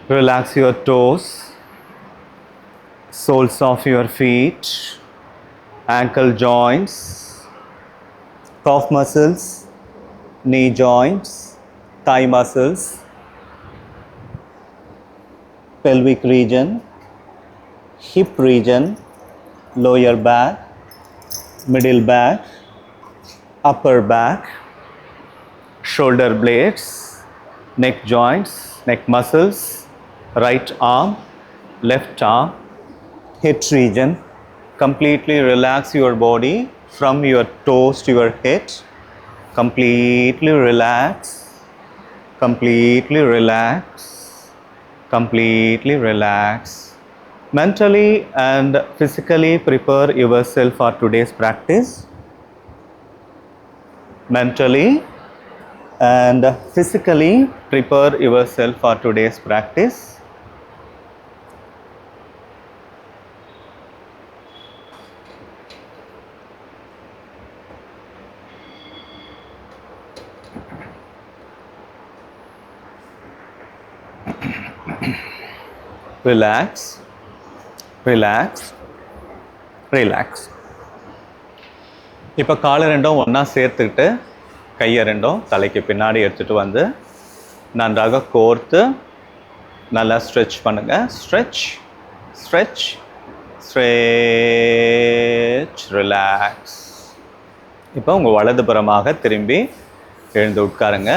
Relax your toes, soles of your feet, ankle joints, calf muscles, knee joints, thigh muscles, pelvic region, hip region, lower back, middle back, upper back, shoulder blades, neck joints, neck muscles, right arm, left arm, head region. Completely relax your body from your toes to your head. Completely relax, completely relax, completely relax. Mentally and physically prepare yourself for today's practice. Mentally and physically prepare yourself for today's practice. Relax, relax, relax. இப்போ காலை ரெண்டும் ஒன்றா சேர்த்துக்கிட்டு கையை ரெண்டும் தலைக்கு பின்னாடி எடுத்துகிட்டு வந்து நன்றாக கோர்த்து நல்லா ஸ்ட்ரெச் பண்ணுங்கள். Stretch, stretch, stretch, relax. இப்போ உங்கள் வலதுபுறமாக திரும்பி எழுந்து உட்காருங்க.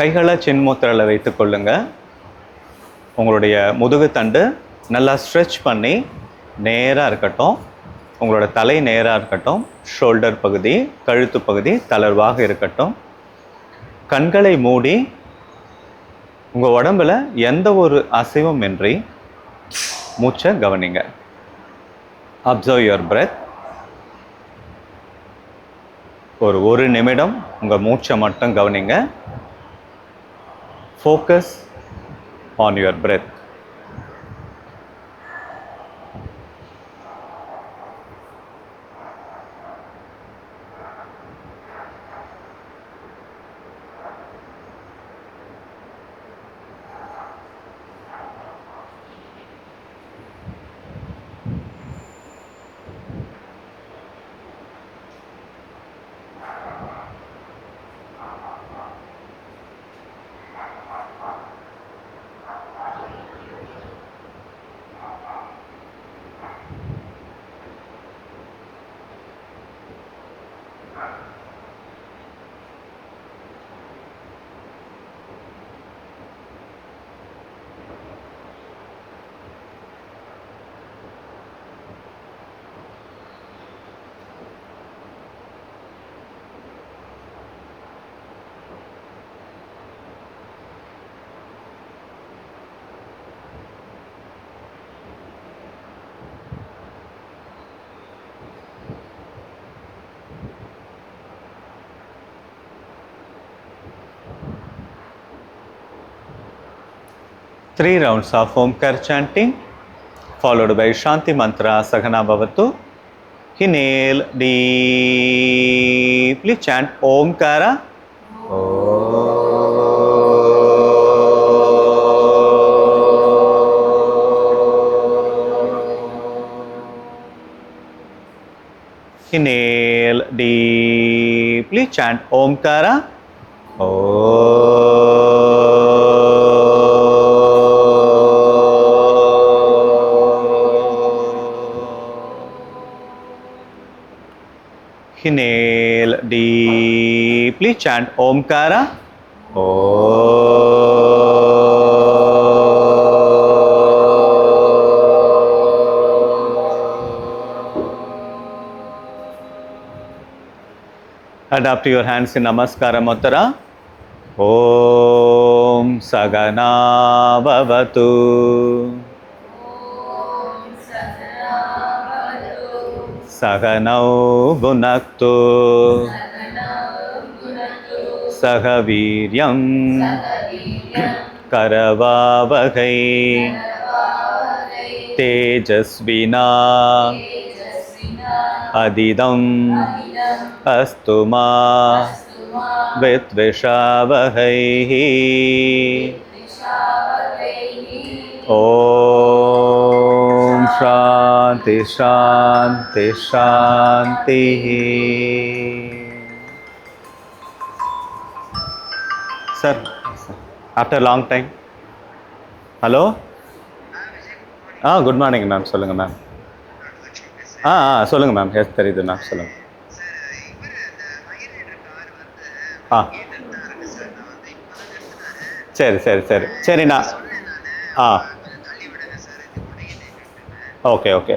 கைகளை சின்முத்திரையில் வைத்து கொள்ளுங்க. உங்களுடைய முதுகு தண்டு நல்லா ஸ்ட்ரெச் பண்ணி நேராக இருக்கட்டும். உங்களோட தலை நேராக இருக்கட்டும். ஷோல்டர் பகுதி, கழுத்து பகுதி தளர்வாக இருக்கட்டும். கண்களை மூடி உங்கள் உடம்புல எந்த ஒரு அசைவும் இன்றி மூச்சை கவனிங்க. Observe your breadth. ஒரு நிமிடம் உங்கள் மூச்சை மட்டும் கவனிங்க. Focus on your breath. Three rounds of Omkar chanting followed by Shanti mantra Sahana Bhavatu. Inhale deeply, chant Omkara. Inhale deeply, chant Omkara. Inhale deeply, chant Omkara. Adapt your hands in Namaskara Mudra. Om Sagana Bhavatu. Sahanau Bhunaktu. Sahaviryam Karavavagai. Tejasvina Adidam Astuma विद्विषावहैः ॐ शान्ति शान्ति शान्तिः. Sir, after a long time. Hello? Good morning ma'am. சொல்லுங்கள் ma'am. சொல்லுங்கள் ma'am. Yes தெரியுது ma'am. சொல்லுங்கள். சரி சரி சரி சரிண்ணா. ஓகே ஓகே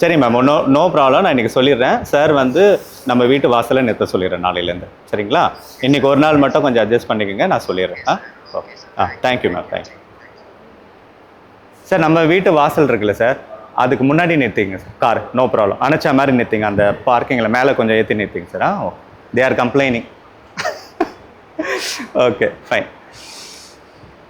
சரி மேம். No problem. நான் இன்றைக்கி சொல்லிடுறேன். சார் வந்து நம்ம வீட்டு வாசலில் நிறுத்த சொல்லிடுறேன் நாளையிலேருந்து. சரிங்களா? இன்றைக்கி ஒரு நாள் மட்டும் கொஞ்சம் அட்ஜஸ்ட் பண்ணிக்கோங்க. நான் சொல்லிடுறேன். Okay. Thank you ma'am. Thank you sir. நம்ம வீட்டு வாசல் இருக்குல்ல சார், அதுக்கு முன்னாடி நிறுத்திங்க சார் கார். No problem. அணைச்சா மாதிரி நிறுத்திங்க. அந்த பார்க்கிங்கில் மேலே கொஞ்சம் ஏற்றி நிறுத்திங்க sir. Okay. They are complaining. Okay fine.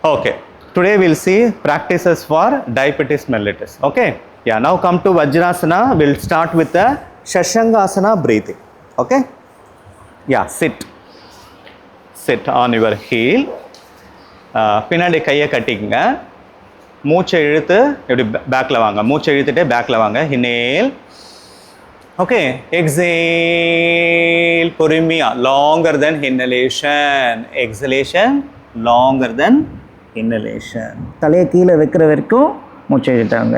Okay, today we'll see practices for diabetes mellitus. Okay, yeah, now come to Vajrasana. We'll start with the Shashangasana breathing. Okay, yeah, sit on your heel. பின்னாடி கையை கட்டிக்குங்க. மூச்சை இழுத்து இப்படி பேக்கில் வாங்க. மூச்சை இழுத்துட்டே பேக்கில் வாங்க. Inhale. Okay, exhale. பொறுமையா, longer than inhalation. Exhalation longer than inhalation. தலையை கீழே வைக்கிற வரைக்கும் மூச்சை இழுத்தாங்க.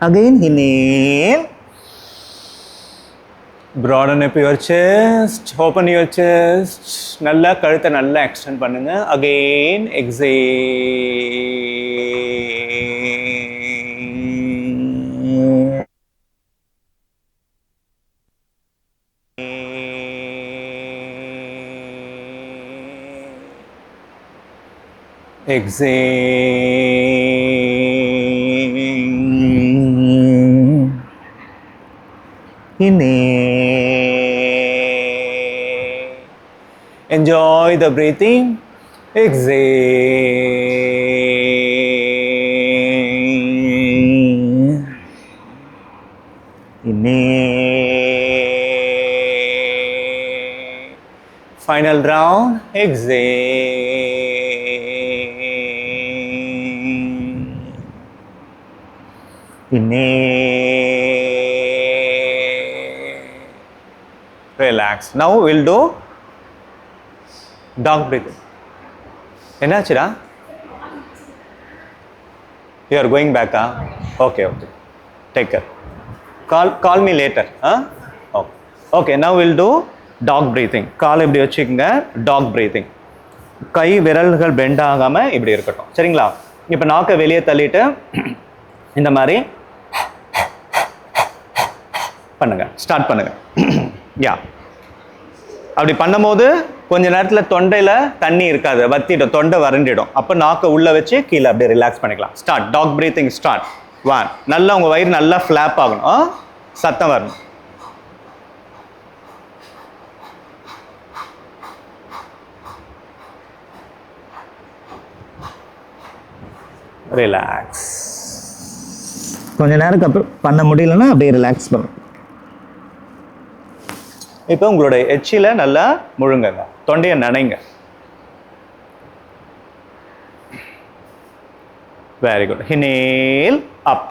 Again inhale. Broaden up your chest. Open your chest. நல்லா கழுத்தை நல்லா எக்ஸ்டெண்ட் பண்ணுங்க. Again exhale. Exhale. Inhale. Enjoy the breathing. Exhale. Inhale. Final round. Exhale. Inhale. Relax. Now we'll do dog breathing. என்னாச்சுடா? You are going back? Okay. Take care. Call me later. Okay. Now we'll do dog breathing. கால் இப்படி வச்சுக்கோங்க. dog breathing. கை விரல்கள் bend ஆகாமல் இப்படி இருக்கட்டும். சரிங்களா? இப்போ நாக்கை வெளியே தள்ளிட்டு இந்த மாதிரி பண்ணுங்க. ஸ்டார்ட் பண்ணுங்க. யா, அப்படி பண்ணும்போது கொஞ்ச நேரத்தில் தொண்டையில் தண்ணி இருக்காது, வத்திடும், தொண்டை வறண்டிடும். அப்போ நாக்கை உள்ளே வச்சு கீழே அப்படியே ரிலாக்ஸ் பண்ணிக்கலாம். ஸ்டார்ட். Dog breathing start. 1. நல்லா உங்கள் வயிறு நல்லா ஃப்ளாப் ஆகணும். சத்தம் வரணும். ரிலாக்ஸ். கொஞ்ச நேரத்துக்கு அப்புறம் பண்ண முடியலன்னா அப்படியே ரிலாக்ஸ் பண்ணும். இப்போ உங்களோட எச்சில நல்லா முழுங்குங்க. தொண்டையை நனைங்க. Very good. Inhale up.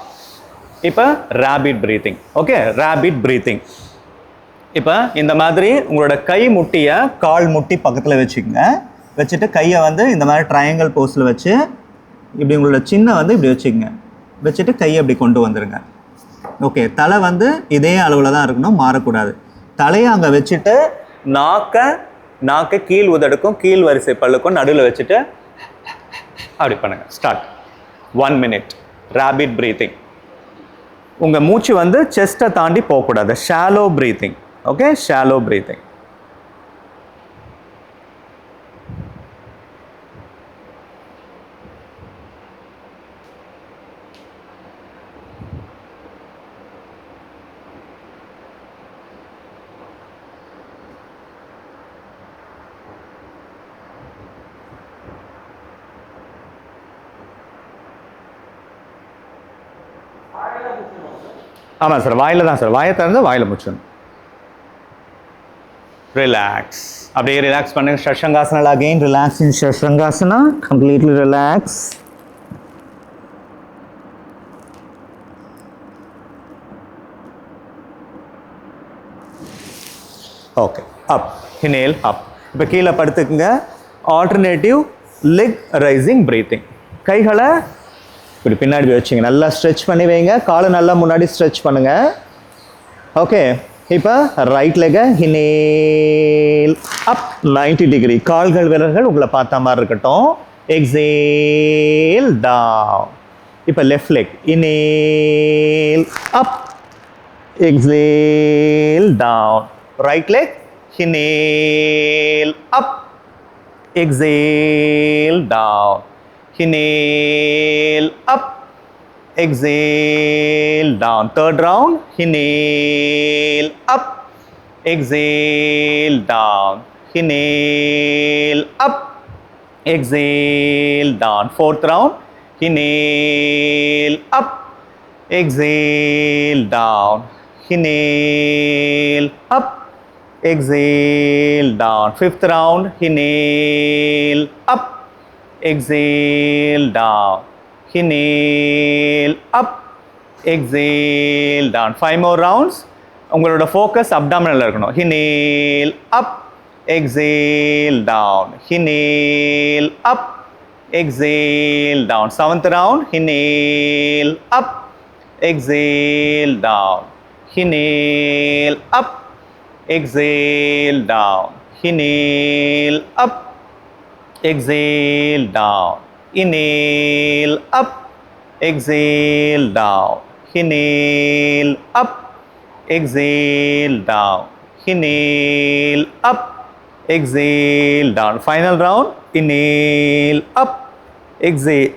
இப்போ rapid breathing. Okay, rapid breathing. இப்போ இந்த மாதிரி உங்களோட கை முட்டியை கால் முட்டி பக்கத்தில் வச்சுக்கோங்க. வச்சுட்டு கையை வந்து இந்த மாதிரி ட்ரையாங்கிள் போஸில் வச்சு இப்படி உங்களோட சின்ன வந்து இப்படி வச்சுக்கோங்க. வச்சுட்டு கையை அப்படி கொண்டு வந்துடுங்க. ஓகே, தலை வந்து இதே அளவில் தான் இருக்கணும், மாறக்கூடாது. தலையை அங்கே வச்சுட்டு நாக்கை கீழ் உதடுக்கும் கீழ் வரிசை பல்லுக்கும் நடுவில் வச்சுட்டு அப்படி பண்ணுங்க. ஸ்டார்ட். 1 minute. Rapid breathing. உங்கள் மூச்சு வந்து செஸ்ட்டை தாண்டி போகக்கூடாது. Shallow breathing. Okay, shallow breathing. ஆமாம் சார், வாயில் தான் சார். வாயை திறந்து வாயில் முடிச்சிடணும். relax. அப்படியே ரிலாக்ஸ் பண்ணுங்க. Shashangasana again, relax in Shashangasana, completely relax. Okay, up, inhale, up. இப்போ கீழே படுத்துக்குங்க. Alternative leg raising breathing. கைகளை இப்படி பின்னாடி வச்சுங்க, நல்லா ஸ்ட்ரெச் பண்ணி வைங்க. காலை நல்லா முன்னாடி ஸ்ட்ரெச் பண்ணுங்க. ஓகே, இப்போ ரைட் லெக்கை இன்ஹேல் அப் 90 டிகிரி. கால்கள் விரல்கள் உங்களை பார்த்த மாதிரி இருக்கட்டும். Exhale down. இப்போ left leg inhale up, exhale down. Right leg, inhale up, exhale down. Inhale up, exhale down. Third round, inhale up, exhale down. Inhale up, exhale down. Fourth round, inhale up, exhale down. Inhale up, exhale down. Fifth round, inhale up, exhale down. Inhale up, exhale down. 5 more rounds. உங்களோட focus abdominal இருக்கணும். Inhale up, exhale down. Inhale up, exhale down. 7th round, inhale up, exhale down. Inhale up, exhale down. Inhale up, exhale down. Inhale up, exhale down. Inhale up, exhale down. Inhale up, exhale down. Final round, inhale up, exhale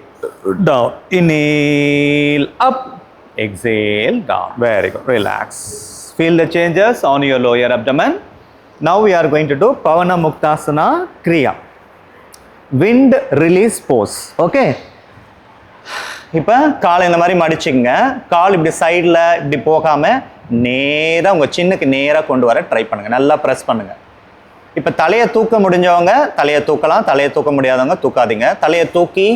down. Inhale up, exhale down. Very good. Relax. Feel the changes on your lower abdomen. Now we are going to do Pavana Muktasana Kriya. Wind release pose. Okay. இப்போ காலை இந்த மாதிரி மடிச்சுங்க. கால் இப்படி சைடில் இப்படி போகாமல் நேராக உங்கள் சின்னுக்கு நேராக கொண்டு வர ட்ரை பண்ணுங்கள். நல்லா ப்ரெஸ் பண்ணுங்கள். இப்போ தலையை தூக்க முடிஞ்சவங்க தலையை தூக்கலாம், தலையை தூக்க முடியாதவங்க தூக்காதீங்க. தலையை தூக்கி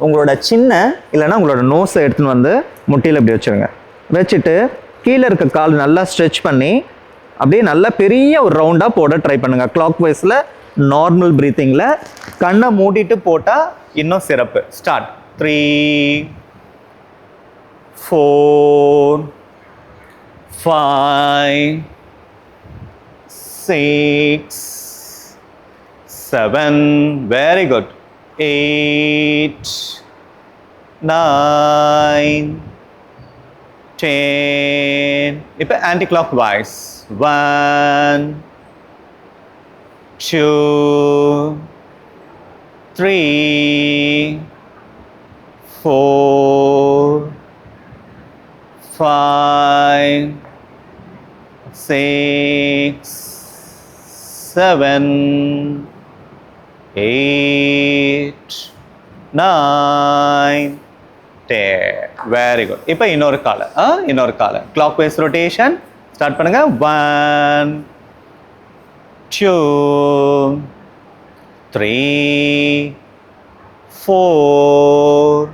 உங்களோட சின்ன இல்லைன்னா உங்களோட நோஸை எடுத்துன்னு வந்து முட்டியில் இப்படி வச்சுருங்க. வச்சுட்டு கீழே இருக்க கால் நல்லா ஸ்ட்ரெச் பண்ணி அப்படியே நல்லா பெரிய ஒரு ரவுண்டாக போட ட்ரை பண்ணுங்கள். கிளாக் வைஸில் நார்மல் ப்ரீத்திங்கில் கண்ணை மூடிட்டு போட்டால் இன்னும் சிறப்பு. ஸ்டார்ட். 3 4 5 6 7. Very good. 8 9 10. இப்போ anti clock wise. 1 2 3 4 5 6 7 8 9 10. Very good. இப்போ இன்னொரு காலை கிளாக் வைஸ் ரொட்டேஷன் ஸ்டார்ட் பண்ணுங்க. 1 2 3 4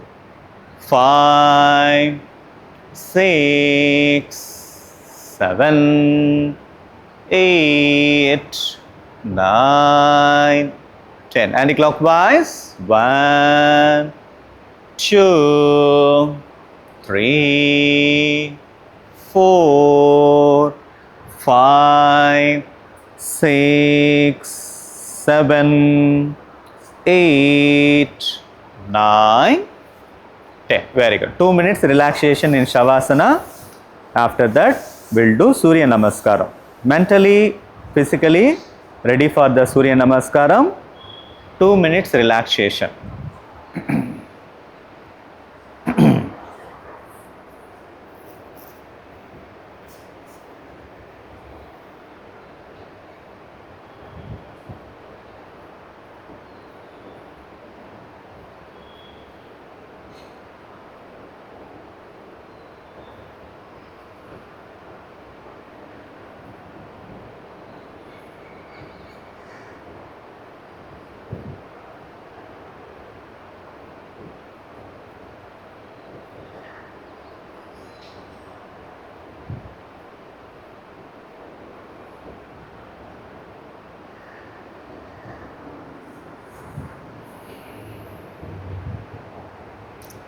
5 6 7 8 9 10. Anti-clockwise. 1 2 3 4 5 6 7 8 9 10. Very good. 2 minutes relaxation in Shavasana. After that, we'll do Surya Namaskaram. Mentally, physically, ready for the Surya Namaskaram. 2 minutes relaxation.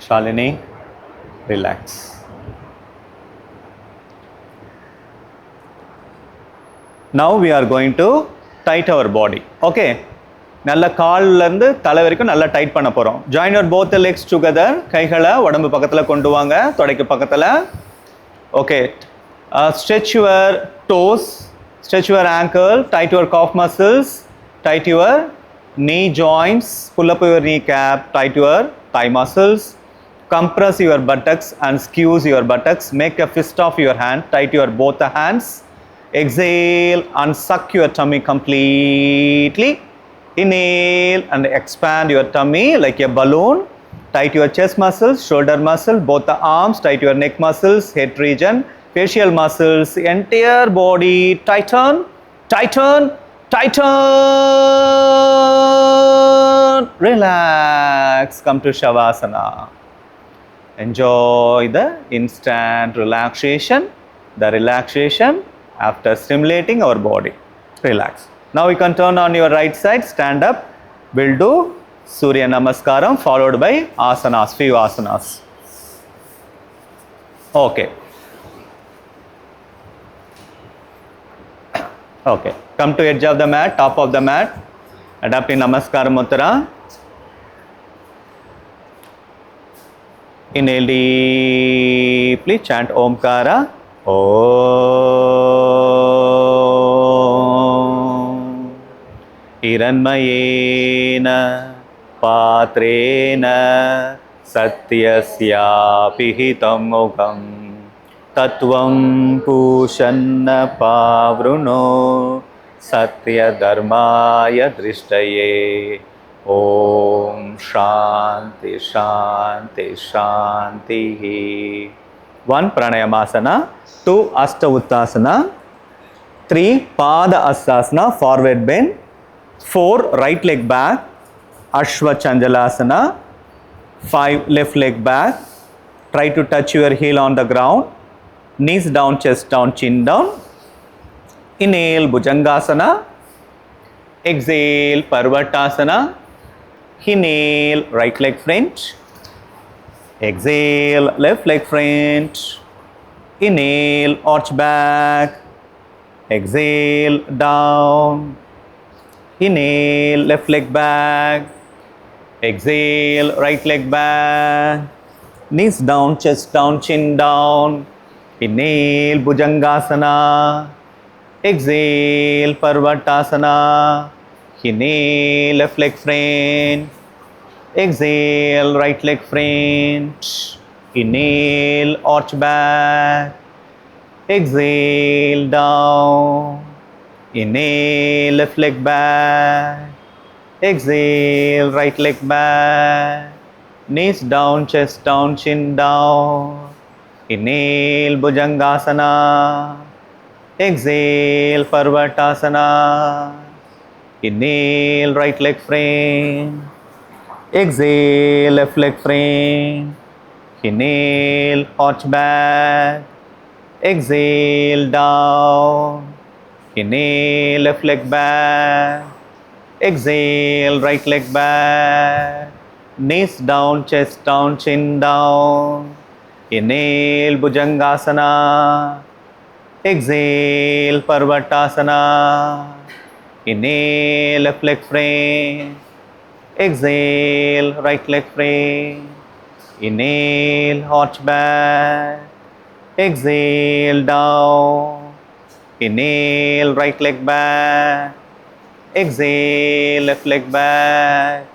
Shalini, relax. Now we are going to tight our body. Okay. நல்ல கால்ல இருந்து தலை வரைக்கும் நல்லா tight பண்ண போறோம். Join your both the legs together. கைகளை உடம்பு பக்கத்துல கொண்டு வாங்க, தொடைக்கு பக்கத்துல. Okay. Stretch your toes, stretch your ankle, tight your calf muscles, tight your knee joints, pull up your kneecap, tight your thigh muscles, compress your buttocks and squeeze your buttocks, make a fist of your hand, tight your both the hands, exhale and suck your tummy completely, inhale and expand your tummy like a balloon, tight your chest muscles, shoulder muscle, both the arms, tight your neck muscles, head region, facial muscles, entire body, tighten, tighten, tighten, relax, come to Shavasana. Enjoy the instant relaxation, the relaxation after stimulating our body. Relax. Now you can turn on your right side, stand up, we'll do Surya Namaskaram followed by asanas, few asanas. Okay. Okay, come to edge of the mat, top of the mat, adapting Namaskara Mudra. Inhale deeply, chant Omkara. Om. Hiranmayena Patrena Satyasya Pihitam Mokam Tattvam Pushanna Pavruno Satya Dharmaya Drishtaye. Om Shanti Shanti Shanti. 1 Pranayamasana, 2 Asta Uttasana, 3 Pada Astasana, forward bend, 4 right leg back, Ashwa Chandalasana, 5 left leg back, try to touch your heel on the ground, knees down, chest down, chin down, inhale Bhujangasana, exhale Parvatasana, inhale right leg front, exhale left leg front, inhale arch back, exhale down, inhale left leg back, exhale right leg back, knees down, chest down, chin down, inhale Bhujangasana, exhale Parvatasana, inhale left leg front, exhale right leg front, inhale arch back, exhale down, inhale left leg back, exhale right leg back, knees down, chest down, chin down, inhale Bhujangasana, exhale Parvatasana, inhale right leg front, exhale left leg front, inhale arch back, exhale down, inhale left leg back, exhale right leg back, knees down, chest down, chin down, inhale Bhujangasana, exhale Parvatasana, inhale left leg front, exhale right leg front, inhale arch back, exhale down, inhale right leg back, exhale left leg back,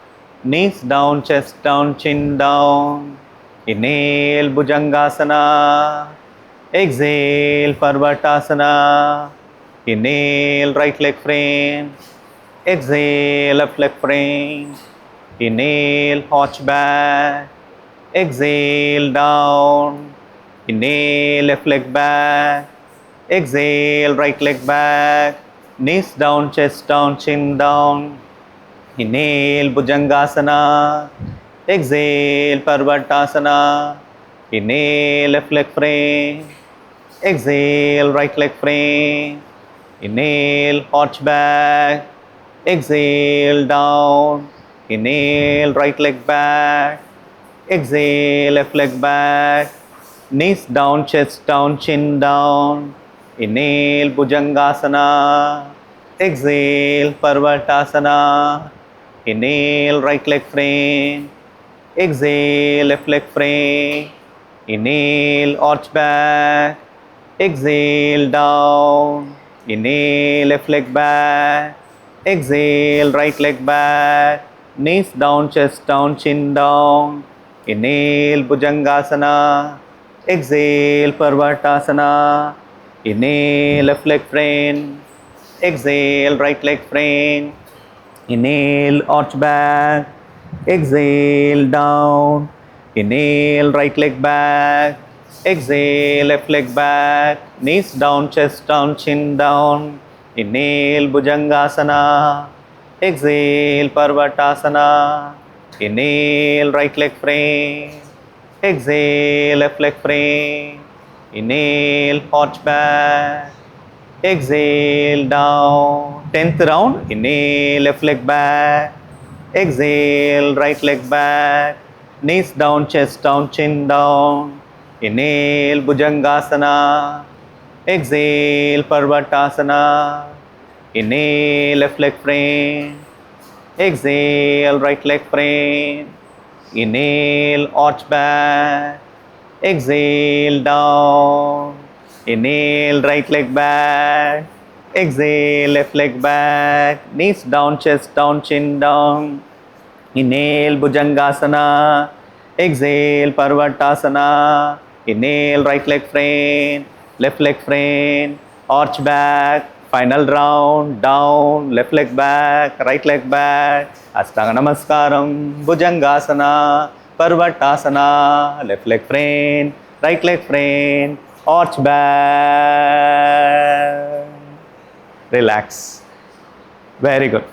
knees down, chest down, chin down, inhale Bhujangasana, exhale Parvatasana, inhale right leg front, exhale left leg front, inhale arch back, exhale down, inhale left leg back, exhale right leg back, knees down, chest down, chin down, inhale Bhujangasana, exhale Parvatasana, inhale left leg front, exhale right leg front, inhale arch back, exhale down, inhale right leg back, Exhale, left leg back. Knees down, chest down, chin down. Inhale, Bhujangasana. Exhale, Parvatasana. Inhale, right leg frame. Exhale, left leg frame. Inhale, arch back. Exhale, down. Inhale, left leg back. Exhale, right leg back. Knees down, chest down, chin down. Inhale, Bhujangasana. Exhale, Parvatasana. Inhale, left leg frame. Exhale, right leg frame. Inhale, arch back. Exhale, down. Inhale, right leg back. Exhale, left leg back. Knees down, chest down, chin down. Inhale, Bhujangasana. Exhale, Parvatasana. Inhale, right leg frame. Exhale, left leg frame. Inhale, arch back. Exhale, down. 10th round. Inhale, left leg back. Exhale, right leg back. Knees down, chest down, chin down. Inhale, Bhujangasana. Exhale, Parvatasana. Inhale, left leg frame. Exhale, right leg frame. Inhale, arch back. Exhale, down. Inhale, right leg back. Exhale, left leg back. Knees down, chest down, chin down. Inhale, Bhujangasana. Exhale, Parvatasana. Inhale, right leg frame. Left leg frame. Arch back. Final round. Down. Left leg back. Right leg back. Ashtanga Namaskaram. Bhujangasana. Parvatasana. Left leg frame. Right leg frame. Arch back. Relax. Very good.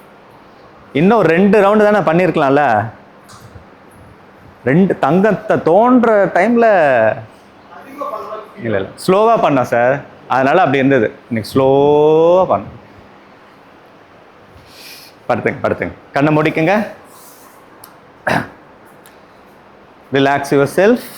இன்னும் 2 round தானே பண்ணியிருக்கலாம்ல. 2 தங்கத்தை தோன்ற டைமில் இல்லை ஸ்லோவாக பண்ணோம் sir, அதனால் அப்படி இருந்தது. இன்னைக்கு ஸ்லோவாக பண்ணோம். படுத்துங்க கண்ணை முடிக்குங்க. Relax yourself.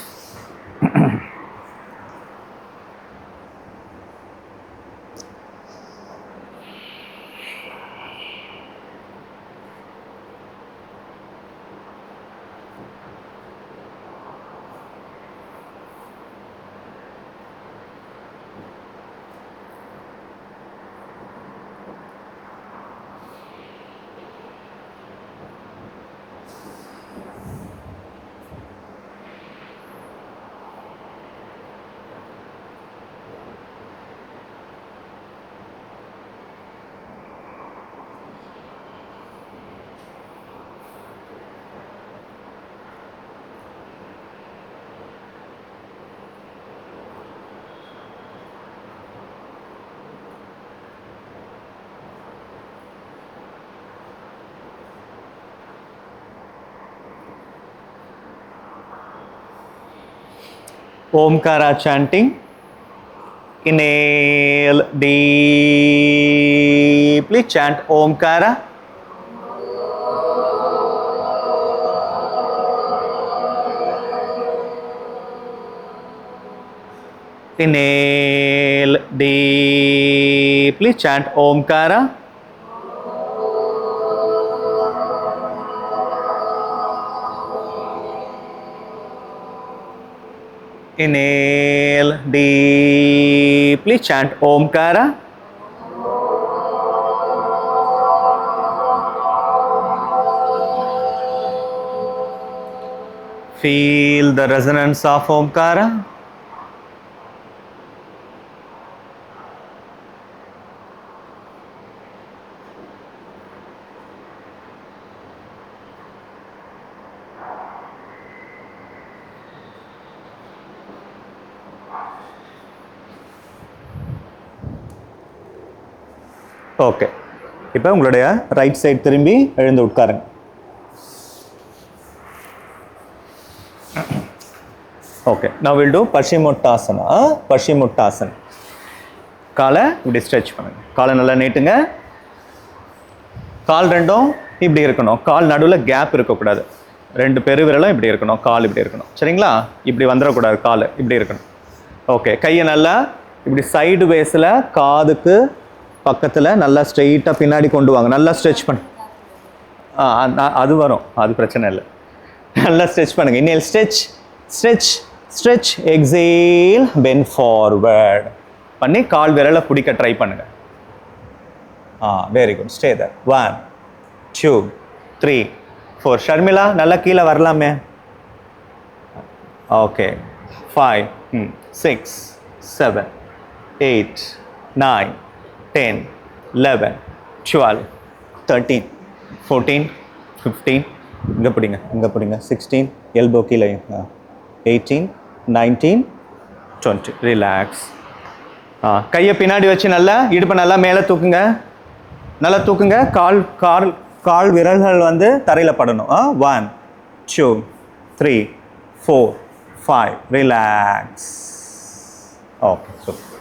Omkara chanting. Inhale deeply, chant Omkara. Inhale deeply, chant Omkara. Inhale deeply, chant Omkara. Feel the resonance of Omkara. Okay, இப்போ உங்களுடைய ரைட் சைடு திரும்பி எழுந்து உட்காருங்க. Okay, now we'll do Paschimottanasana. Paschimottanasana. காலை இப்படி stretch பண்ணுங்க. காலை நல்லா நீட்டுங்க. கால் ரெண்டும் இப்படி இருக்கணும். கால் நடுவில் கேப் இருக்கக்கூடாது. ரெண்டு பெருவிரலும் இப்படி இருக்கணும், கால் இப்படி இருக்கணும். சரிங்களா? இப்படி வந்துடக்கூடாது, கால் இப்படி இருக்கணும். ஓகே, கையை நல்லா இப்படி சைடு வேஸில் காதுக்கு பக்கத்தில் நல்லா ஸ்ட்ரெயிட்டாக பின்னாடி கொண்டு வாங்க. நல்லா ஸ்ட்ரெச் பண்ணு. அது வரும், அது பிரச்சனை இல்லை. நல்லா ஸ்ட்ரெச் பண்ணுங்க. Inhale stretch stretch stretch. Exhale, bend forward பண்ணி கால் விரலை பிடிக்க ட்ரை பண்ணுங்க. Very good. Stay there. 1 2 3 4. Sharmila நல்லா கீழே வரலாமே. ஓகே. 5 6 7 8 9 10 11 12 13 14 15. இங்கே பிடிங்க, இங்கே பிடிங்க. 16. எல்போ கீழே. 18 19 20. ரிலாக்ஸ். கையை பின்னாடி வச்சு நல்லா இடுப்பை நல்லா மேலே தூக்குங்க. நல்லா தூக்குங்க. கால் கால் கால் விரல்கள் வந்து தரையில் படணும். 1 2 3 4 5. Relax. Okay, super.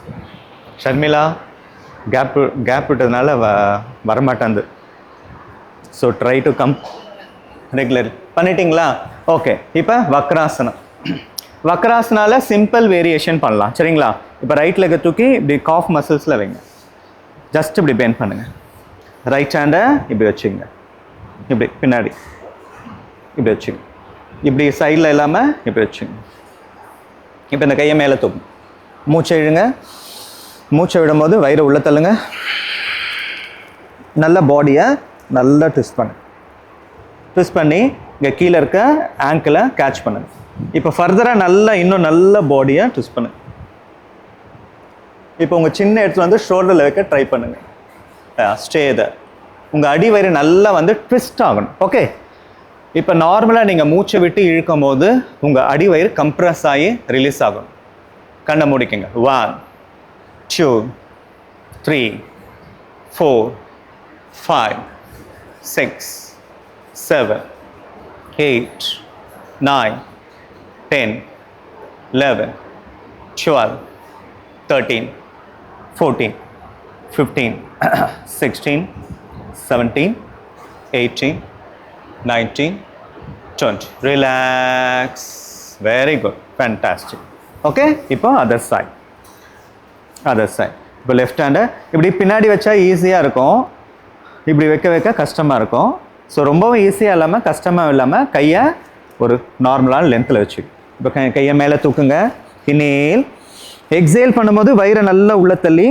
Sharmila gap விட்டதுனால வரமாட்டாந்து. So try to come regular. பண்ணிட்டீங்களா? ஓகே. இப்போ வக்ராசனம். வக்ராசனால சிம்பிள் வேரியேஷன் பண்ணலாம். சரிங்களா? இப்போ ரைட் லெக்கை தூக்கி இப்படி காஃப் மசில்ஸில் வைங்க. ஜஸ்ட் இப்படி பெண்ட் பண்ணுங்கள். ரைட் ஹேண்டை இப்படி வச்சுங்க, இப்படி பின்னாடி இப்படி வச்சுங்க, இப்படி சைடில் இல்லாமல் இப்படி வச்சுங்க. இப்போ இந்த கையை மேலே தூக்கும். மூச்சை இழுங்க. மூச்சை விடும்போது வயிறு உள்ள தள்ளுங்க. நல்ல பாடியை நல்லா ட்விஸ்ட் பண்ணுங்க. ட்விஸ்ட் பண்ணி இங்கே கீழே இருக்க ஆங்கிளை கேட்ச் பண்ணுங்க. இப்போ ஃபர்தராக நல்லா இன்னும் நல்ல பாடியை ட்விஸ்ட் பண்ணுங்க. இப்போ உங்கள் சின்ன இடத்துல வந்து ஷோல்டரில் வைக்க ட்ரை பண்ணுங்க. Stay there. உங்கள் அடி வயிறு நல்லா வந்து ட்விஸ்ட் ஆகணும். ஓகே. இப்போ நார்மலாக நீங்கள் மூச்சை விட்டு இழுக்கும் போது உங்கள் அடி வயிறு கம்ப்ரஸ் ஆகி ரிலீஸ் ஆகணும். கண்ணை மூடிக்கங்க. 1 2 3 4 5 6 7 8 9 10 11 12 13 14 15 16 17 18 19 20. Relax. Very good. Fantastic. Okay. இப்போ அதர் சைட். இப்போ லெஃப்ட் ஹேண்டை இப்படி பின்னாடி வச்சா ஈஸியாக இருக்கும், இப்படி வைக்க வைக்க கஷ்டமாக இருக்கும். ஸோ ரொம்பவும் ஈஸியாக இல்லாமல் கஷ்டமாக இல்லாமல் கையை ஒரு நார்மலான லென்த்தில் வச்சு இப்போ கையை மேலே தூக்குங்க. இனேல். எக்ஸேல் பண்ணும்போது வயிறை நல்லா உள்ள தள்ளி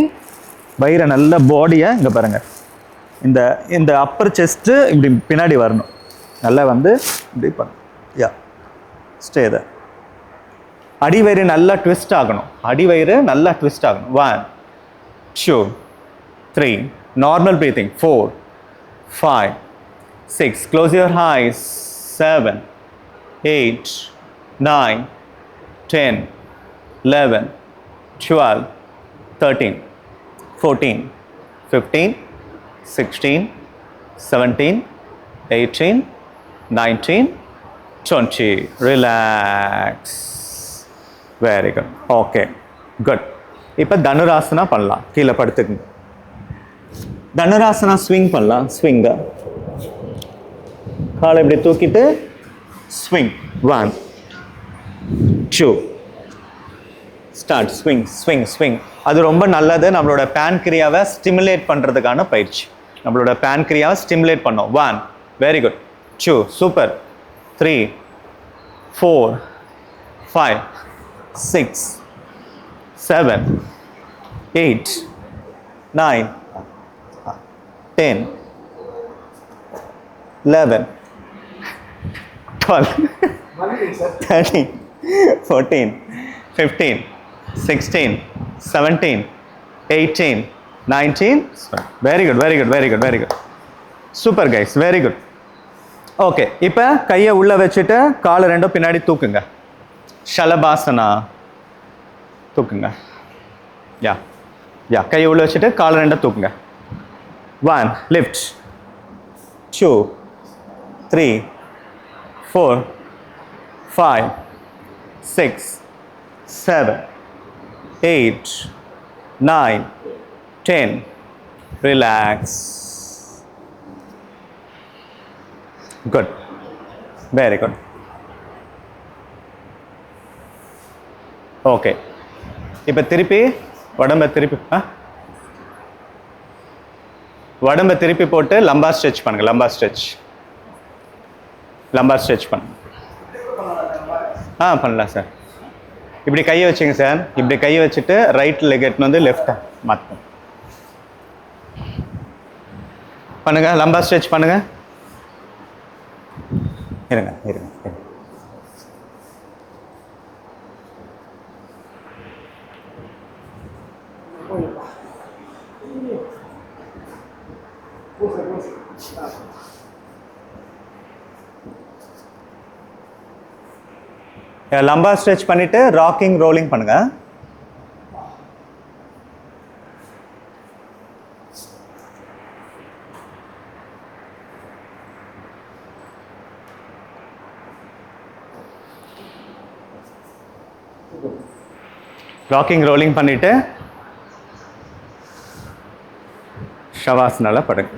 வயிறை நல்ல பாடியை இங்கே பாருங்கள், இந்த இந்த அப்பர் செஸ்ட்டு இப்படி பின்னாடி வரணும். நல்லா வந்து இப்படி பண்ணணும். யா, ஸ்டே தேர். அடிவயிறு நல்லா ட்விஸ்ட் ஆகணும். அடிவயிறு நல்லா ட்விஸ்ட் ஆகணும். 1 2 3. Normal breathing. 4 5 6. Close your eyes. 7 8 9 10 11 12 13 14 15 16 17 18 19 20. Relax. Very good. Okay, good. இப்போ தனுராசனா பண்ணலாம். கீழே படுத்துக்குங்க. தனுராசனா ஸ்விங் பண்ணலாம். ஸ்விங்க காலை இப்படி தூக்கிட்டு swing. 1 2 start. Swing swing swing. அது ரொம்ப நல்லது. நம்மளோட பேன்கிரியாவை ஸ்டிமுலேட் பண்ணுறதுக்கான பயிற்சி. நம்மளோட பேன்கிரியாவை ஸ்டிமுலேட் பண்ணோம். 1. Very good. 2. Super. 3 4 5 6 7 8 9 10 11 12 13 14 15 16 17 18 19. Very good, very good, very good, very good. Super guys, very good. Okay. இப்போ கையை உள்ளே வச்சுட்டு காலை ரெண்டும் பின்னாடி தூக்குங்க. ஷலபாசனா தூக்குங்க. யா யா. கையை உள்ளே வச்சுட்டு காலை ரெண்டும் தூக்குங்க. 1 lift. 2 3 4 5 6 7 8 9 10. Relax. Good. Very good. Okay, இப்போ திருப்பி உடம்பை திருப்பி உடம்பை திருப்பி போட்டு லம்பார் ஸ்ட்ரெச் பண்ணுங்க. லம்பார் ஸ்ட்ரெச், லம்பார் ஸ்ட்ரெச் பண்ணுங்க. பண்ணலாம் சார். இப்படி கையை வச்சுங்க சார். இப்படி கையை வச்சுட்டு ரைட் லெக் எட்டுன்னு வந்து லெஃப்ட் மாற்றும் பண்ணுங்க. லம்பார் ஸ்ட்ரெச் பண்ணுங்க. இருங்க இருங்க இருங்க. லம்பார் ஸ்ட்ரெச் பண்ணிட்டு ராக்கிங் ரோலிங் பண்ணுங்க. ராக்கிங் ரோலிங் பண்ணிட்டு ஷவாசனால படுங்க.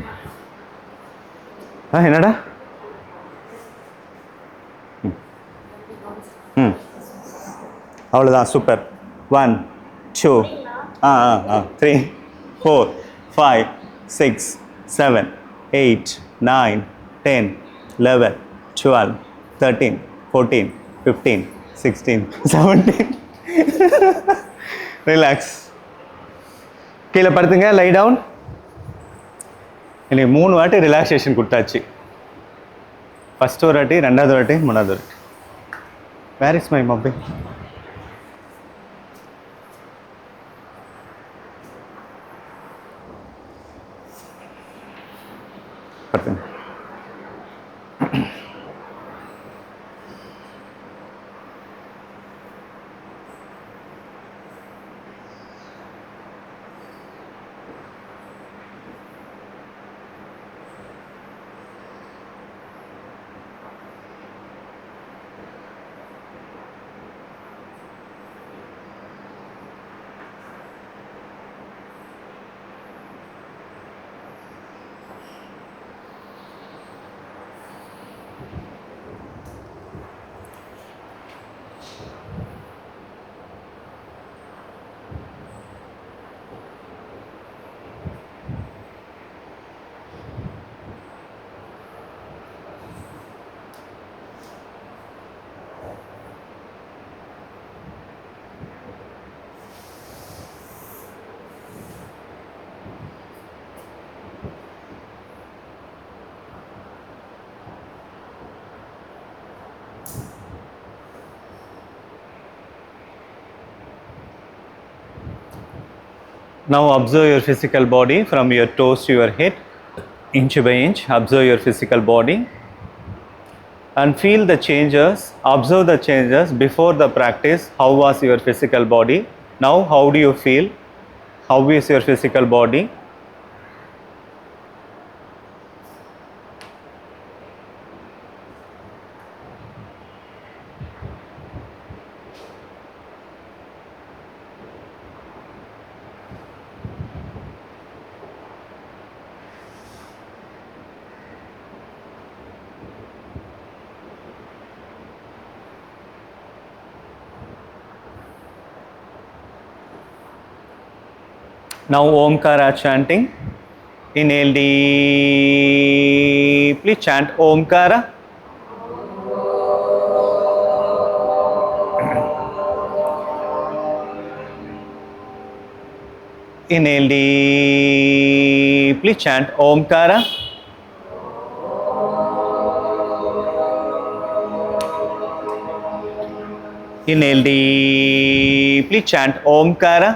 என்னடா அவ்வளோதான். சூப்பர். 1 2 3 4 5 6 7 8 9 10 11 12 13 14 15 16 17. ரிலாக்ஸ். கீழே படுத்துங்க. லை டவுன். இன்னைக்கு 3 வாட்டி ரிலாக்ஸேஷன் கொடுத்தாச்சு. ஃபஸ்ட் ஒரு வாட்டி, ரெண்டாவது வாட்டி, மூணாவது வாட்டி. Where is my mobile? படுத்துங்க. Now observe your physical body from your toes to your head, inch by inch. Observe your physical body and feel the changes. Observe the changes before the practice. How was your physical body? Now how do you feel? How is your physical body? Now Omkara chanting. Inhale deeply, chant Omkara. Inhale deeply, chant Omkara. Inhale deeply, chant Omkara.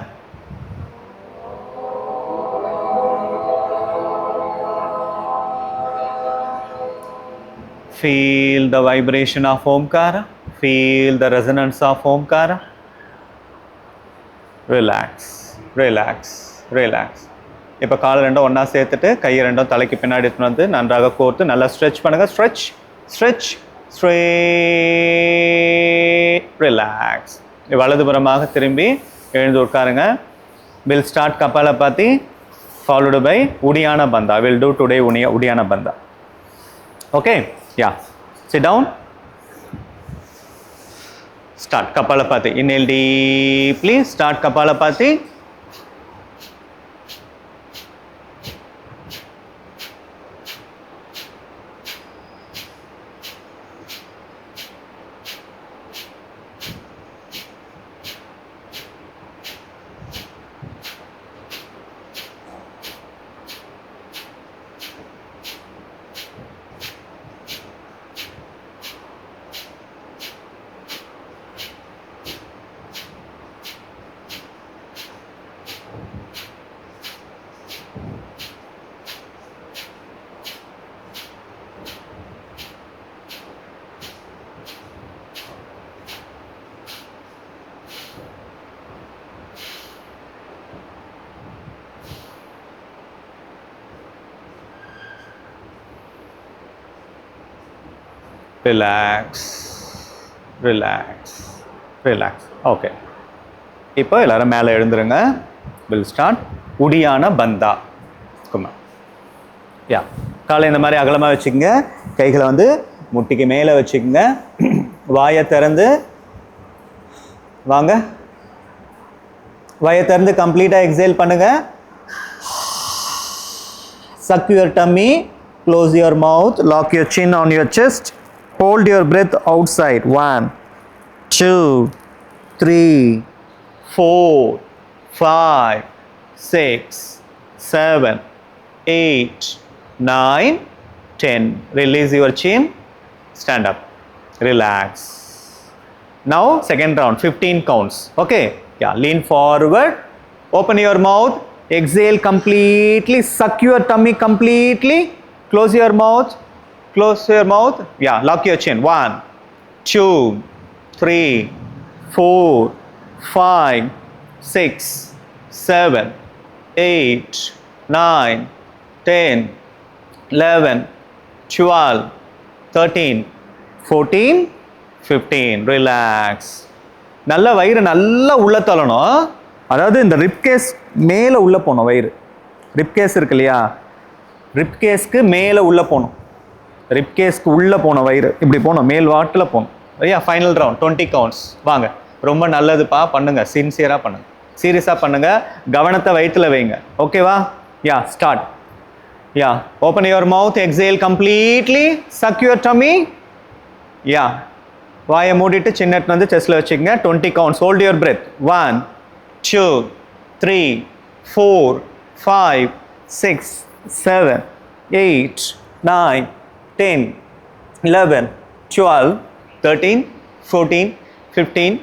Feel the vibration of Omkara. Feel the resonance of Omkara. Relax, relax, relax. இப்போ கால் ரெண்டும் ஒன்றா சேர்த்துட்டு கையை ரெண்டும் தலைக்கு பின்னாடி எடுத்துன்னு வந்து நன்றாக கோர்த்து நல்லா ஸ்ட்ரெச் பண்ணுங்க. Stretch, stretch, straight, relax. வலதுபுறமாக திரும்பி எழுந்து உட்காருங்க. Will start Kapalbhati followed by Uddiyana Bandha. I will do today Uddiyana Bandha. Okay? Yeah. Sit down. Start Kapalabhati. Inhale deeply. Start Kapalabhati. Relax, relax, relax. Okay. இப்போ எல்லாரும் மேலே எழுந்துருங்க. We'll start. உடியான பந்தா. Come on. Yeah. காலை இந்த மாதிரி அகலமாக வச்சுக்கோங்க. கைகளை வந்து முட்டிக்கு மேலே வச்சுக்கோங்க. வாயை திறந்து வாங்க. வாயை திறந்து கம்ப்ளீட்டாக எக்ஸேல் பண்ணுங்க. Suck your tummy. Close your mouth. Lock your chin on your chest. Hold your breath outside. 1, 2, 3, 4, 5, 6, 7, 8, 9, 10. Release your chin. Stand up. Relax. Now, second round, 15 counts. Okay? Yeah, lean forward. Open your mouth. Exhale completely. Suck your tummy completely. Close your mouth. Close your mouth. Yeah, lock your chin. 1, 2, 3, 4, 5, 6, 7, 8, 9, 10, 11, 12, 13, 14, 15. Relax. நல்ல வயிறு நல்லா உள்ள தள்ளணும். அதாவது இந்த ரிப்கேஸ் மேலே உள்ள போகணும். வயிறு ரிப்கேஸ் இருக்கு இல்லையா, ரிப்கேஸ்க்கு மேலே உள்ள போகணும். ரிப்கேஸ்க்கு உள்ளே போன வயிறு இப்படி போகணும், மேல் வாட்டில் போகணும். ஐயா ஃபைனல் ரவுண்ட் 20 கவுண்ட்ஸ். வாங்க, ரொம்ப நல்லதுப்பா, பண்ணுங்க, சின்சியராக பண்ணுங்க, சீரியஸாக பண்ணுங்க, கவனத்தை வயிற்றில் வைங்க. ஓகேவா? Yeah start. Yeah open your mouth. Exhale completely. Suck your tummy. Yeah வாயை மூடிட்டு சின்ன வந்து செஸ்ட்டில் வச்சுக்கோங்க. 20 counts. Hold your breath. 1, 2, 3, 4, 5, 6, 7, 8, 9, 10, 11, 12, 13, 14, 15,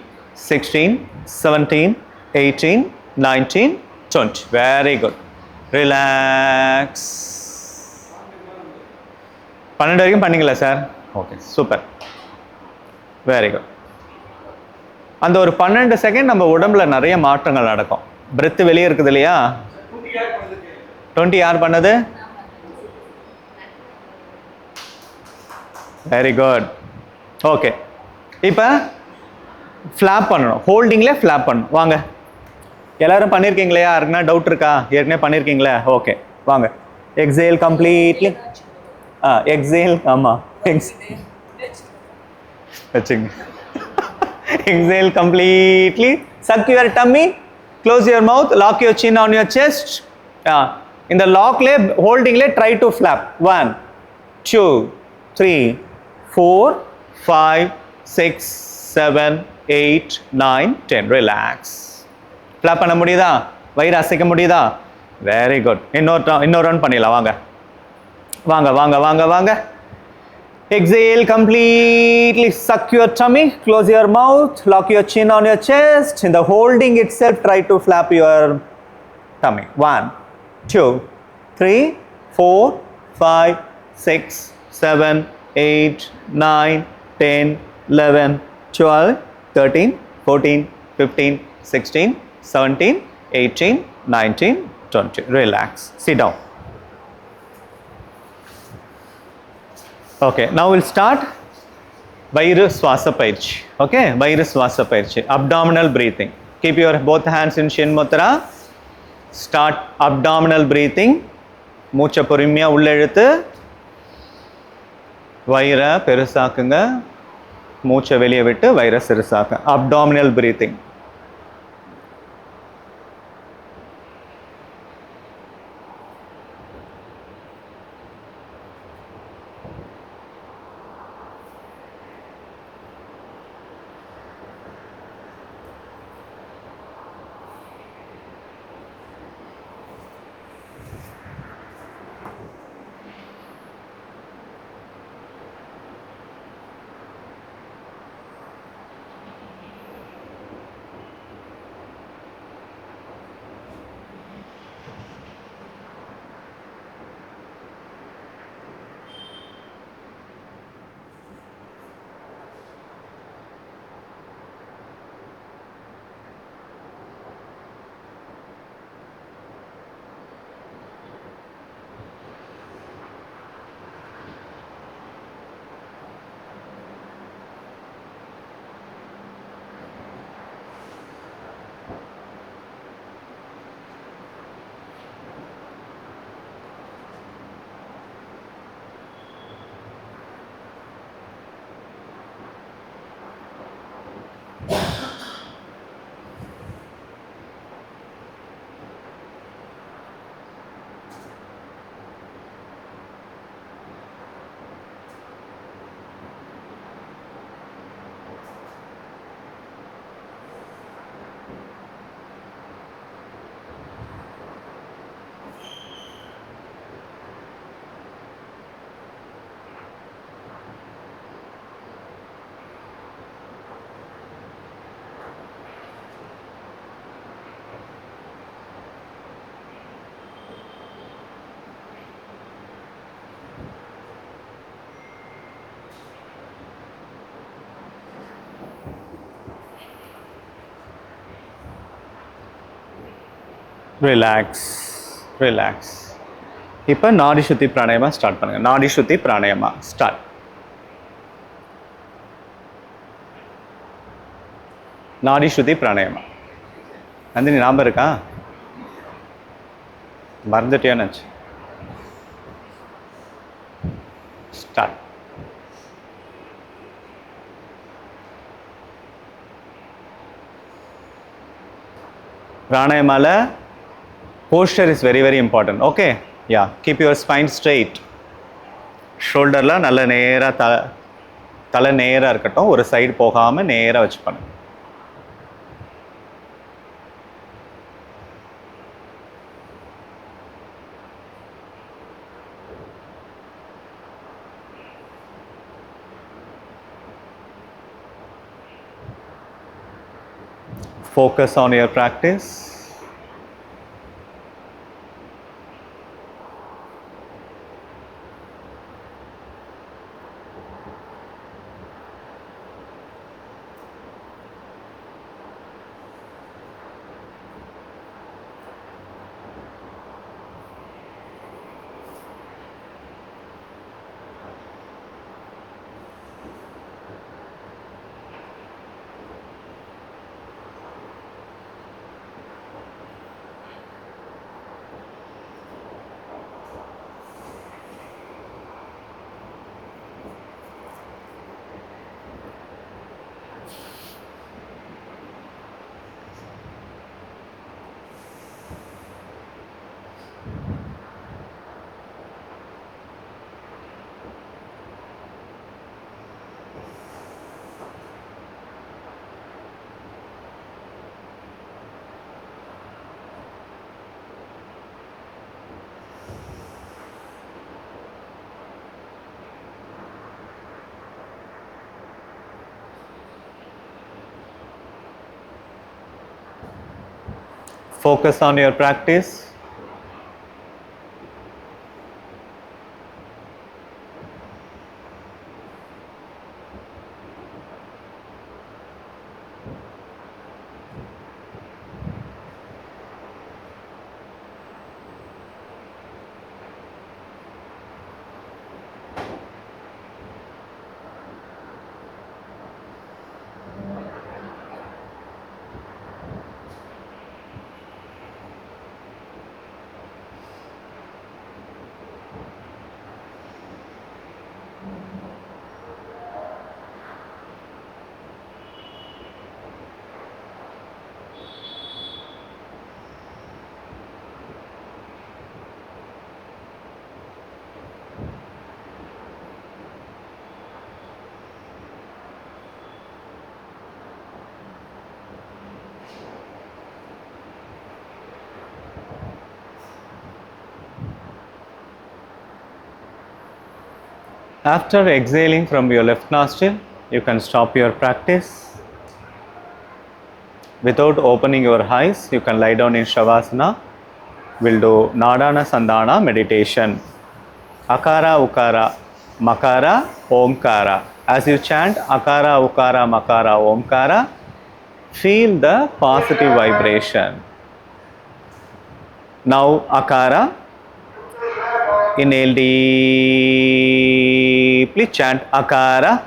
16, 17, 18, 19, 20. Very good. Relax. 12 வரைக்கும் பண்ணீங்களா sir? Okay, super, very good. அந்த ஒரு 12 செகண்ட் நம்ம உடம்புல நிறைய மாற்றங்கள் நடக்கும். பிரெத் வெளியே இருக்குது இல்லையா? 20 யார் பண்ணது? Very good. ஓகே, இப்போ ஃப்ளாப் பண்ணணும். ஹோல்டிங்கில் ஃப்ளாப் பண்ணணும். வாங்க, எல்லாரும் பண்ணியிருக்கீங்களா? யாருக்குன்னா டவுட் இருக்கா? ஏற்கனவே பண்ணியிருக்கீங்களா? ஓகே, வாங்க. Exhale completely. எக்ஸேல். ஆமாம், வச்சுங்க. Exhale completely. Suck your tummy. Close your mouth. Lock your chin on your chest. In the lock lay, holding lay, try to flap. 1, 2, 3, 4, 5, 6, 7, 8, 9, 10. Relax. Flap பண்ண முடியுதா? வயிறு அசைக்க முடியுதா? Very good. இன்னொரு run பண்ணிடலாம். வாங்க வாங்க வாங்க வாங்க வாங்க. Exhale completely. Suck your tummy. Close your mouth. Lock your chin on your chest. In the holding itself, try to flap your tummy. 1, 2, 3, 4, 5, 6, 7, 8, 9, 10, 11, 12, 13, 14, 15, 16, 17, 18, 19, 20. Relax. Sit down. Okay, now we'll start வயிறு சுவாச பயிற்சி. Okay, வயிறு சுவாச பயிற்சி. Abdominal breathing. Keep your both hands in Shin Mudra. Start abdominal breathing. மூச்சை பொறுமையாக உள்ள இழுத்து வயிறை பெருசாக்குங்க. மூச்சை வெளியே விட்டு வயிறை சிறுசாக்க. Abdominal breathing. Relax, relax. இப்போ நாடி சுத்தி பிராணாயமா ஸ்டார்ட் பண்ணுங்க. நாடி சுத்தி பிராணாயமா ஸ்டார்ட். நாடி சுத்தி பிராணாயமா. நந்தினி ஞாபகம் இருக்கா? மறந்துட்டியோன்னு start. பிராணாயமால posture is very very important. Okay, yeah, keep your spine straight. ஷோல்டர்லாம் நல்ல நேராக தலை நேராக இருக்கட்டும், ஒரு சைடு போகாமல் நேராக வச்சு பண்ணுங்க. Focus on your practice. Focus on your practice. After exhaling from your left nostril, you can stop your practice. Without opening your eyes, you can lie down in Shavasana. We'll do Nadana Sandhana meditation. Akara, Ukara, Makara, Omkara. As you chant Akara, Ukara, Makara, Omkara, feel the positive vibration. Now Akara, inhale deeply, chant Akara.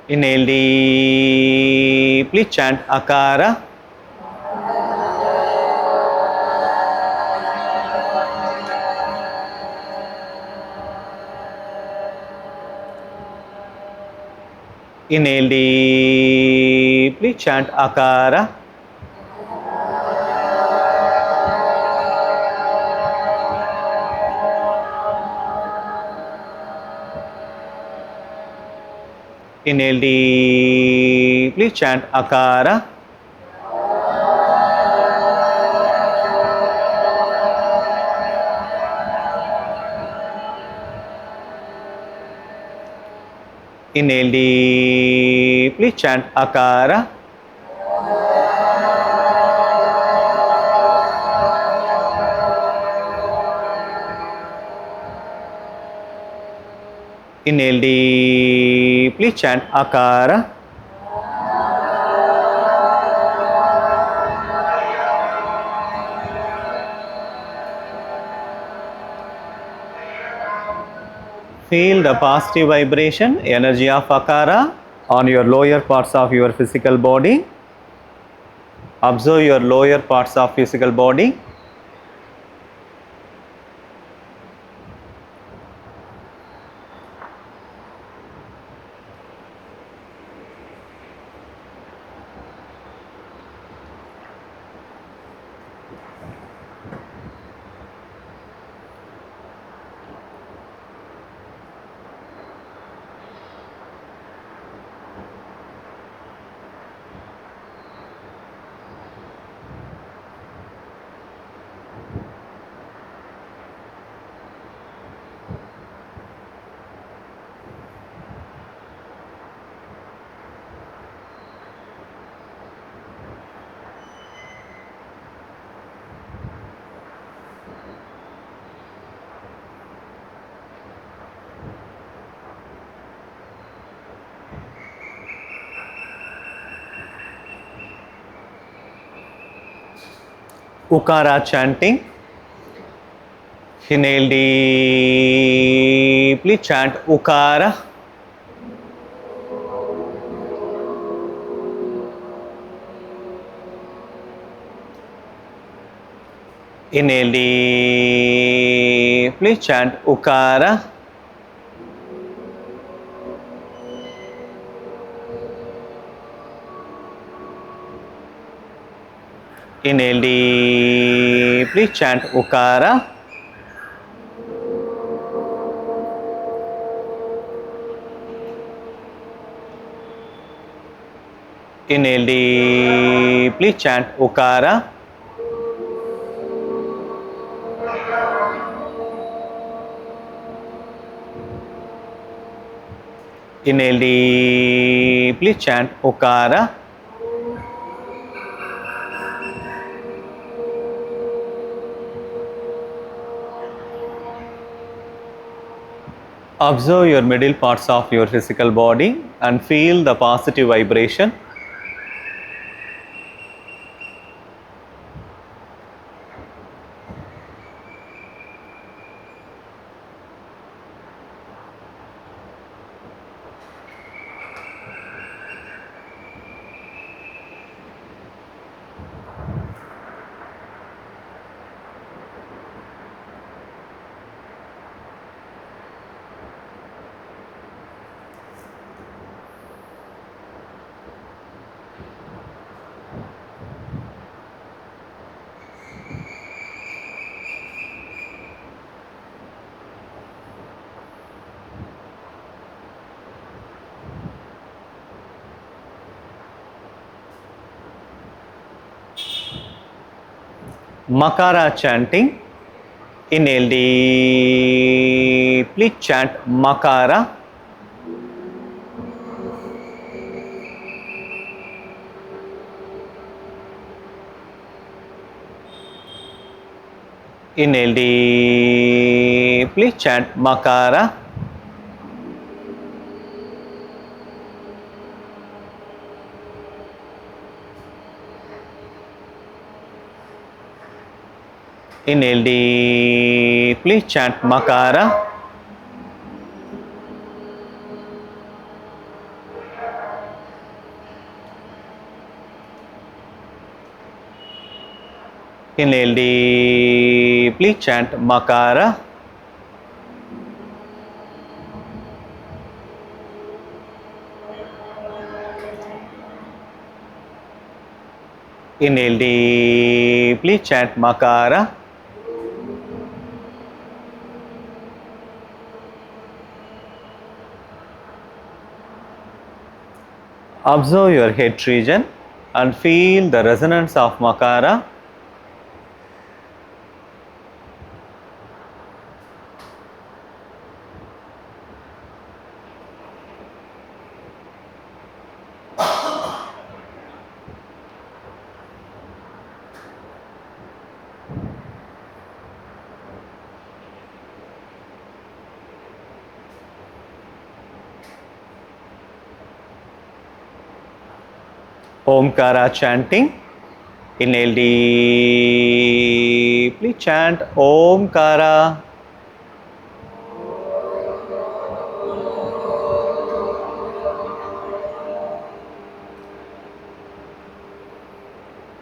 Inhale deeply, chant Akara. Inhale deeply, chant Akara. Inhale deeply, chant Akara. Inhale deeply, chant Akara. Inhale deeply, chant Akara. Feel the positive vibration, energy of Akara on your lower parts of your physical body. Observe your lower parts of physical body. Ukara chanting. Inhale deeply, chant Ukara. Inhale deeply, chant Ukara. Inhale deeply, chant Ukara. Inhale deeply, chant Ukara. Inhale deeply, chant Ukara. Observe your middle parts of your physical body and feel the positive vibration. Makara chanting. Inhale deeply, chant Makara. Inhale deeply, chant Makara. Inhale deeply, chant Makara. Inhale deeply, chant Makara. Inhale deeply, chant Makara. Observe your head region and feel the resonance of Makara. Omkara chanting. Inhale deeply, chant Omkara.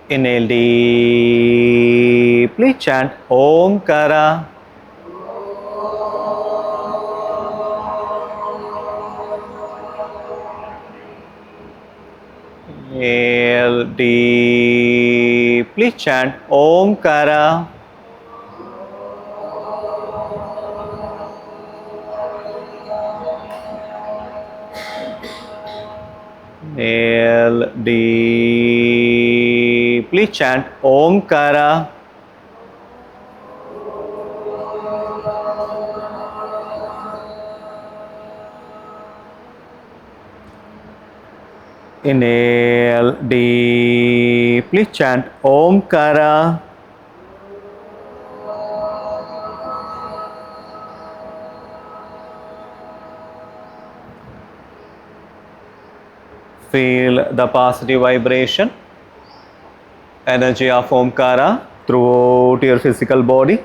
Inhale deeply, chant Omkara. Inhale deeply, chant Omkara. Inhale deeply, chant Omkara. Inhale deeply, chant Omkara. Feel the positive vibration, energy of Omkara throughout your physical body.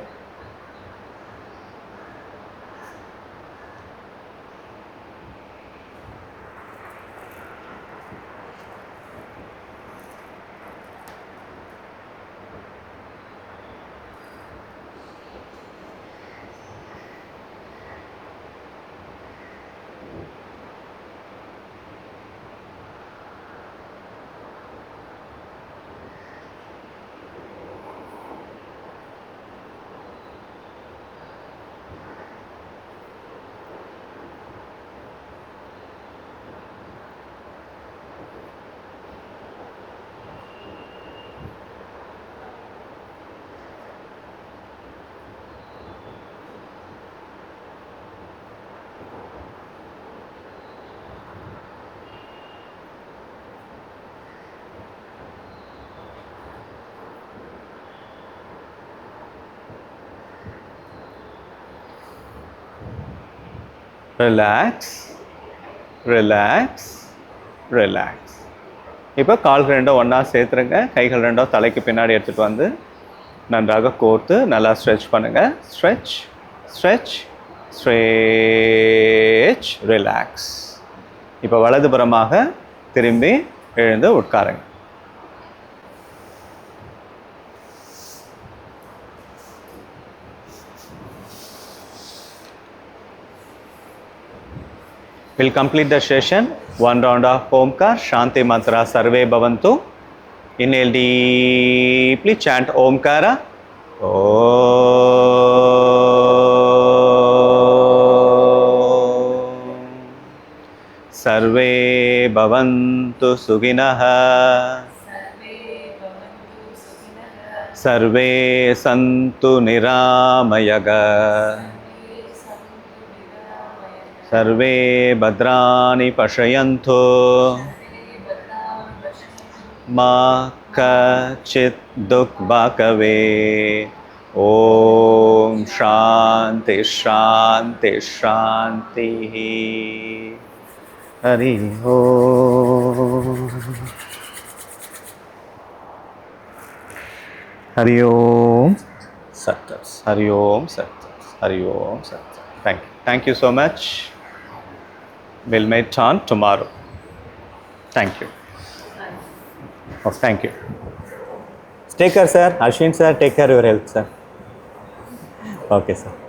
Relax, relax, relax. இப்போ கால்கள் ரெண்டும் ஒன்றா சேர்த்துருங்க. கைகள் ரெண்டும் தலைக்கு பின்னாடி எடுத்துகிட்டு வந்து நன்றாக கோர்த்து நல்லா ஸ்ட்ரெச் பண்ணுங்கள். Stretch, stretch, stretch, relax. இப்போ வலதுபுறமாக திரும்பி எழுந்து உட்காருங்க. We'll complete the session. One round of Omkar, Shanti Mantra, Sarve Bhavantu. Inhale deeply, chant Omkara. Sarve Bhavantu Suginaha. सर्वे सन्तु निरामयग सर्वे भद्राणि पश्यन्तु मा कश्चित् दुःखभाग्भवे ॐ शान्ति शान्ति शान्तिः हरि ओम हरि ओम सत्सत हरि ओम सत्सत हरि ओम सत्सत thank you so much. We'll meet on tomorrow. Thank you. Oh, thank you. Take care, sir. Ashwin sir, take care of your health, sir. Okay, sir.